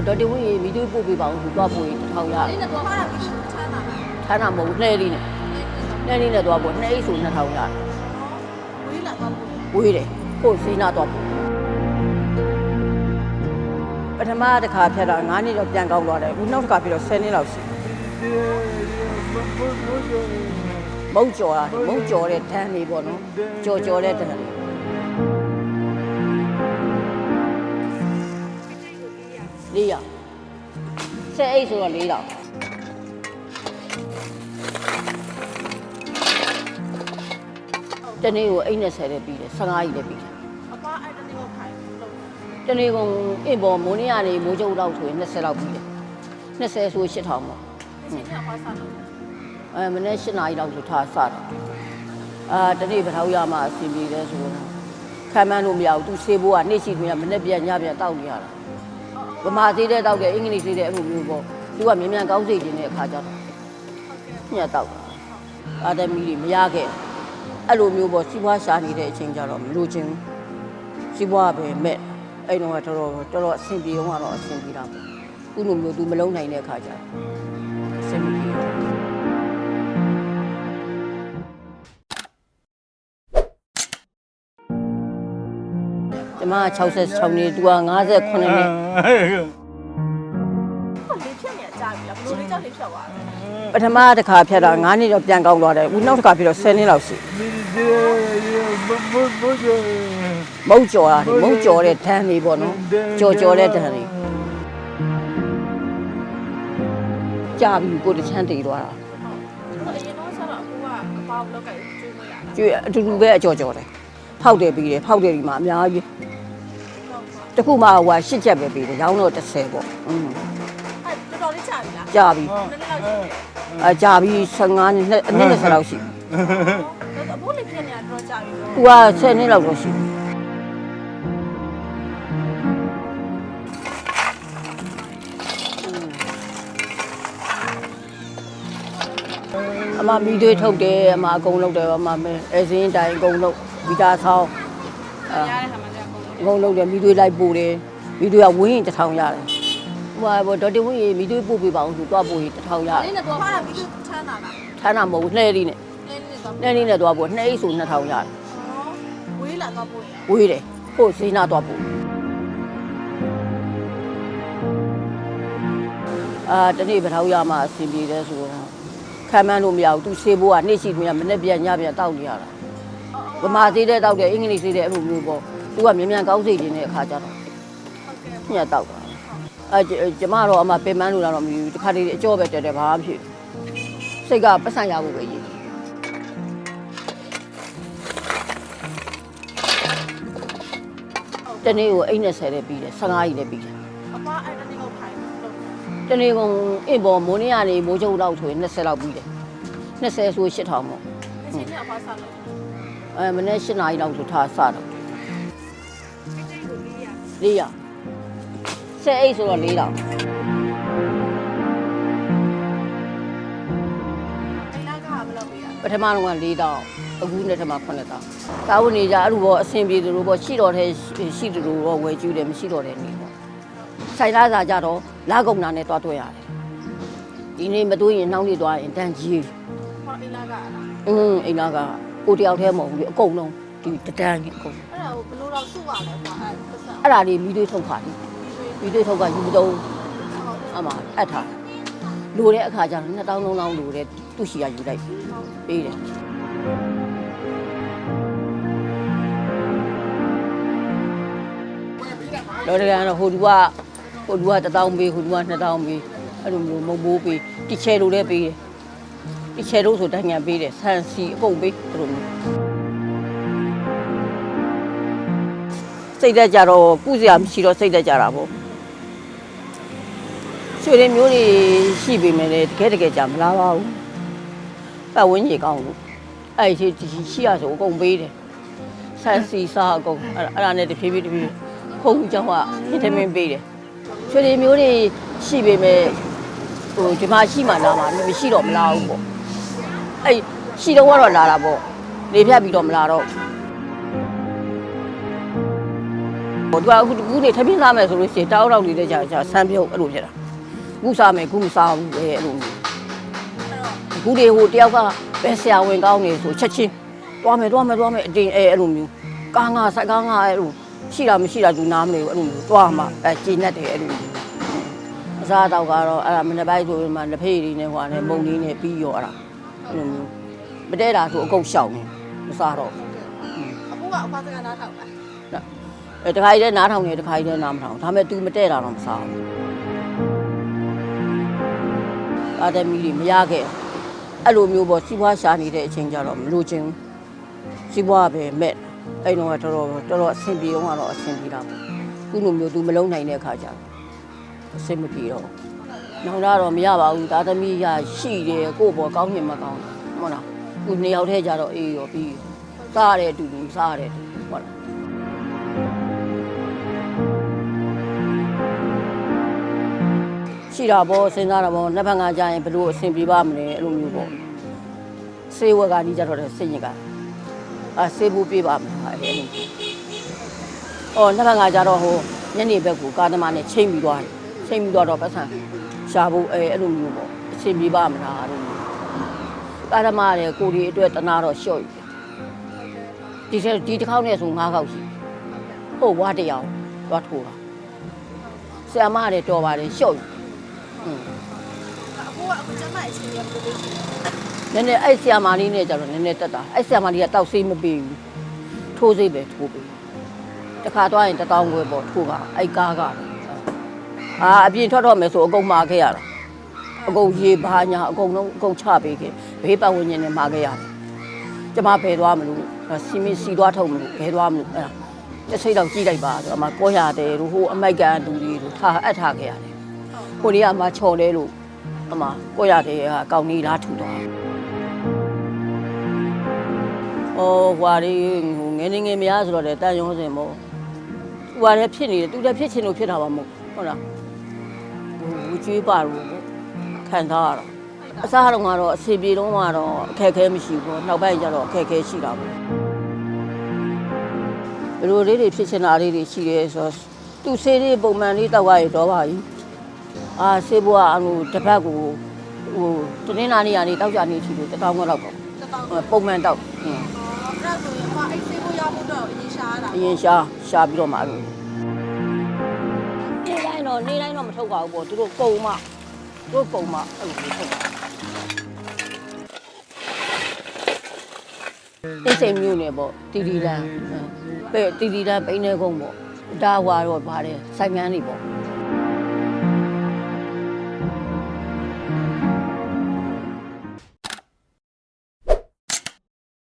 ဒေါ်တင်ဝင်းရေမိသွေးပို့ပေးပါဦးသူသွားပို့ရင်1000ရအဲ့ဒါတော့ဟာပြီးချမ်းသာမဟုတ်နှဲလေးနဲ့သွားပို့နှဲအိတ်ဆို2000ရဝေးလာသွားပို့ဝေးတယ်ပို့စီးနာသွားပို့ပထမတစ်ခါဖြတ်တော့9နှစ်တော့ပြန်ကောင်းသွားတယ်အခုနောက်တစ်ခါပြီးတော့10နှစ်လောက်ရှိမုတ်ကြော်တဲ့တန်းလေးပေါ့နော်ကြော်တဲ့တန်းလေး400ဆဲအိတ်ဆိုတော့400တနေ့ကိုအိတ်နဲ့ဆဲတယ်ပြီးတယ်15ကြီးလည်းပြီးတယ်အပအဲ့တနေ့ကိုခိုင်းတနေ့ကအင်ပေါ်မိုးနေရနေမိုးကျုပ်တော့ဆိုရင်20လောက်ပြီးတယ်20ဆို8000ပေါ့အချိန်ကဟောစားလို့မနေ့7နာရီလောက်ဆိုထားစတယ်တနေ့ပထောက်ရမှအဆင်ပြေတယ်ဆိုတော့ခံမှန်းလို့မရဘူးသူဆေးဘိုးကနေ့ရှိတွင်ကမနေ့ပြန်ညပြန်တောက်နေရတာဗမာသေးတဲ့တောက်တယ်အင်္ဂလိပ်သေးတဲ့အဲ့လိုမျိုးပေါ့သူကမြန်မြန်ကောင်းစိတ်နေတဲ့အခါကျတော့ညက်တောက်အာသမီတွေမရခဲ့အဲ့လိုမျိုးပေါ့စီးပွားရှာနေတဲ့အချိန်ကျတော့မလိုချင်စီးပွားပဲမဲ့အဲ့တော့တော်တော်အဆင်ပြေအောင်ကတော့အဆင်ပြေတာပေါ့ခုလိုမျိုးသူမလုံးနိုင်တဲ့အခါကျအဆင်မပြေတော့ကျမ66နှစ်သူက58နှစ်လေးဖြတ်နေကြပြီလားဘလို့လေးကြောက်လေးဖြတ်သွားတယ်ပထမတစ်ခါဖြတ်တော့9နှစ်တော့ပြန်ကောင်းသွားတယ်အခုနောက်တစ်ခါပြီးတော့10နှစ်လောက်ရှိမုတ်ကြော်တဲ့တန်းလေးပေါ့နော်ကြော်တဲ့တန်းလေးကြာပြီကိုတချမ်းတည်သွားတာအရင်တော့ဆက်တော့အခုကအပေါက်လောက်ကကျွေးမရတာကျွေးအတူတူပဲအကြော်တယ်ဖောက်တယ်ပြီးတယ်ဖောက်တယ်ဒီမှာအများကြီးတခုမှဟို8ချက်ပဲပြီးတယ်ရောင်းတော့30ပေါ့တော်တော်လေးကြာပြီလားကြာပြီကြာပြီ15နှစ်အနည်း20လောက်ရှိအဖိုးလေးဖြစ်နေတာတော့ကြာပြီသူက10နှစ်လောက်တော့ရှိအမမီးသွေးထုတ်တယ်အမအကုန်လုပ်တယ်အမအဲစင်းတိုင်းအကုန်လုပ်ဗီတာဆောင်းအကုန်လုပ်တယ်မီးသွေးလိုက်ပို့တယ်မီးသွေးကဝင်းရင်1000ရတယ်ဟိုဒေါ်တင်ဝင်းရေမီးသွေးပို့ပေးပါအောင်သူသွားပို့ရင်1000ရတယ်အဲ့ဒါတော့ဟာပြီးချမ်းသာလားချမ်းသာမဟုတ်နှဲလေးနဲ့သွားပို့နှဲအိတ်ဆို2000ရတယ်ဝေးလာသွားပို့ဝေးတယ်ပို့စီးနာသွားပို့တနေ့ပထောက်ရမှအဆင်ပြေတယ်ဆိုတော့ခံမှန်းလို့မရဘူးသူဆေးဘိုးကနေ့ရှိတွင်ကမနေ့ပြန်ညပြန်တောက်နေရတာဗမာသေးတဲ့တောက်တယ်အင်္ဂလိပ်သေးတဲ့အဲ့လိုမျိုးပေါ့သူကမြန်မြန်ကောင်းစိတ်နေတဲ့အခါကျတော့ညက်တောက်တာကျမတော့အမပင်ပန်းလို့တော့မယူတခါတည်းအကြောပဲတက်တယ်ဘာမှဖြစ်စိတ်ကပတ်စံရဖို့ပဲရည်တနေ့ကိုအိတ်နဲ့ဆဲတယ်ပြီးတယ်15ကြီးလည်းပြီးတယ်အပအဲ့တနေ့ကိုခိုင်းတနေ့ကအင်ပေါ်မိုးနေရနေမိုးကျုပ်တော့ဆိုရင်20လောက်ပြီးတယ်20ဆို8000ပေါ့အချိန်ကဟောစားလို့မနေ့7နာရီလောက်ဆိုထားစတော့400ဆဲအိတ်ဆိုတော့4000ပထမတော့4000အခုနဲ့ထမ9000ကာဝနေကြအဲ့လိုပေါ့အဆင်ပြေတယ်လို့ပေါ့ရှိတော်တဲ့ရှိတယ်လို့တော့ဝယ်ကျူးတယ်မရှိတော်တဲ့နေပေါ့ဆိုင်လာစားကြတော့လာကုန်တာနဲ့တွားတွေ့ရတယ်ဒီနေ့မတွေ့ရင်နှောင်းနေသွားရင်တန်ကြီးဟောအိမ်လာကအိမ်လာကကိုတယောက်တည်းမဟုတ်ဘူးအကုန်လုံးဒီတန်းကြီးအကုန်အဲ့ဒါကိုဘလို့တော့စုပါလဲကွာအဲ့ဒါလေးမီးသွေးထုတ်ခါလေးမီးသွေးထုတ်ကယူတော့အမအပ်ထားလိုတဲ့အခါကျတော့2000 3000လိုတဲ့သူ့ရှိရယူလိုက်ပေးတယ်လော်ရကန်တော့ဟိုလူက1000ပေးဟိုလူက2000ပေးအဲ့လိုမျိုးမုံမိုးပေးတီချဲလိုလည်းပေးတယ်တီချဲလို့ဆိုတန်းငံပေးတယ်ဆန်စီအပုတ်ပေးအဲ့လိုမျိုးစိတ်သက်ကြတော့ကုစရာမရှိတော့စိတ်သက်ကြတာပေါ့ရွှေရင်းမျိုးတွေရှိပေမဲ့လည်းတကယ်ကြာမလားပါဘူးပတ်ဝန်းကျင်ကောင်းလို့အဲ့ရှိရဆိုအကုန်ပေးတယ်ဆန်စီစားအကုန်အဲ့ဒါနဲ့တဖြည်းဖြည်းခုံးကြောင်းကဗီတာမင်ပေးတယ်ရွှေရင်းမျိုးတွေရှိပေမဲ့ဟိုဒီမှာရှိမှလာမှာမရှိတော့မလားဘူးပေါ့အဲ့ရှိတော့ကတော့လာတာပေါ့နေဖြတ်ပြီးတော့မလာတော့ သူကအခုနေထမင်းစားမယ်ဆိုလို့ရှိရင်တောက်တောက်နေတဲ့ကြာဆမ်းပြုတ်အဲ့လိုဖြစ်တာခုစားမယ်ခုမစားဘူးပဲအဲ့လိုခုတွေဟိုတယောက်ကပဲဆရာဝန်ကောင်းနေဆိုချက်ချင်းတွားမယ်အတင်းအဲ့လိုမျိုးကားငါစိုက်ကားငါအဲ့လိုရှိတာမရှိတာသူနားမလဲဘူးအဲ့လိုမျိုးတွားမှကျင်းတတ်တယ်အဲ့လိုအစားတော့ကတော့အဲ့ဒါမနေ့ပိုင်းဆိုမှလက်ဖေးလေးနဲ့ဟိုကနေမုံလေးနဲ့ပြီးရောအဲ့ဒါအဲ့လိုမျိုးမတဲတာဆိုအကုန်ရှောင်နေမစားတော့အခုကအဖွားစကားနားထောင်ပါတခါကြီးလည်းနားထောင်နေတခါကြီးလည်းနားမထောင်ဒါပေမဲ့ तू မတဲ့တာတော့မစားဘူးအာတမီလေးမရခဲ့အဲ့လိုမျိုးပေါ့စီးပွားရှာနေတဲ့အချိန်ကျတော့မလို့ချင်းစီးပွားပဲမဲ့အဲ့တော့တော်အဆင်ပြေအောင်ကတော့အဆင်ပြေတာပေါ့ခုလိုမျိုး तू မလုံးနိုင်တဲ့အခါကျအဆင်မပြေတော့နောက်တော့မရပါဘူးဒါသမီးရရှိတယ်ကို့ဘောကောင်းမြင်မကောင်းဟုတ်လားခုနှစ်ယောက်ထဲကျတော့အေးရောပြီးစားရတယ်အတူတူစားရတယ်ဟုတ်လားရှိတာပေါ့စဉ်းစားတာပေါ့နှစ်ဖက်ကကြာရင်ဘလို့အဆင်ပြေပါမလဲအဲ့လိုမျိုးပေါ့စေဝကကြီးကြတော့စိတ်ညစ်ကစေဘူးပြေးပါမလားအဲ့လိုအော်နှစ်ဖက်ကကြာတော့ဟိုညနေဘက်ကိုကားသမားနဲ့ချိန်ပြီးသွားတယ်ချိန်ပြီးတော့ပတ်စံရှာဖို့အဲ့လိုမျိုးပေါ့အဆင်ပြေပါမလားအဲ့လိုမျိုးကားသမားလည်းကိုဒီအတွက်တနာတော့လျှော့ယူဒီတစ်ခေါက်နဲ့ဆို9ခေါက်ရှိဟုတ်ဝါတရောင်သွားထိုးတာဆရာမလည်းတော်ပါတယ်လျှော့ယူအခုကျမအချင်းရဘူးလို့နည်းနည်းအဲ့ဆရာမလေးနဲ့ကြတော့နည်းနည်းတက်တာအဲ့ဆရာမလေးကတောက်ဆေးမပေးဘူးထိုးဆေးပဲထိုးပေးတခါသွားရင်1000ခွဲပေါ့ထိုးကအဲ့ကားကအပြင်ထွက်တော့မယ်ဆိုအကုန်မှာခဲ့ရတာအကုန်ရေဘာညာအကုန်လုံးအကုန်ချပေးခဲ့ဘေးပတ်ဝန်းကျင်နဲ့မှာခဲ့ရတယ်ကျမဘယ်သွားမလို့စီသွားထုတ်မလို့ဘယ်သွားမလို့အဲ့ဒါတစ်စိတ်တော့ကြည့်လိုက်ပါဆိုအမကောရတယ်လို့ဟိုအမိုက်ကန်လူတွေလို့ထားအပ်ထားခဲ့ရတယ်ကိုလေးကမှချော်လဲလို့အမကိုရတယ်ဟာကောင်းကြီးလားထူသွားဟိုဟွာလေးဟိုငယ်ငယ်များဆိုတော့လေတန်ရုံးစင်မို့ဟွာလည်းဖြစ်နေတယ်သူလည်းဖြစ်ချင်လို့ဖြစ်တာပါမို့ဟုတ်လားဟိုကျွေးပါလို့ခံစားရတော့အစားတော့ကတော့အစီပြေတော့ကတော့အခက်အခဲမရှိဘူးနောက်ပိုင်းကျတော့အခက်အခဲရှိတာပေါ့ဘယ်လိုလေးတွေဖြစ်ချင်တာလေးတွေရှိရဲဆိုသူဆေးလေးပုံမှန်လေးတောက်ရရတော့ပါကြီးဆေးဘွားအမှုတစ်ပတ်ကိုဟိုတနင်္လာနေ့ကနေတောက်ကြနေချီလို့1000ခွဲလောက်ပေါ့ပုံမှန်တောက်အဲ့ဒါဆိုရင်အဲ့ဆေးဘွားရဖို့တော့အရင်ရှာရတာအရင်ရှာပြီးတော့မှအဲ့လိုနေ့တိုင်းတော့မထုတ်ပါဘူးပေါ့သူတို့ကုံမှအဲ့လိုထုတ်တိတ်ဆိမ်မျိုးနေပေါ့တီတီတန်းပိန်းနေကုန်ပေါ့ဒါဟွာတော့ပါတယ်ဆိုင်ငန်းတွေပေါ့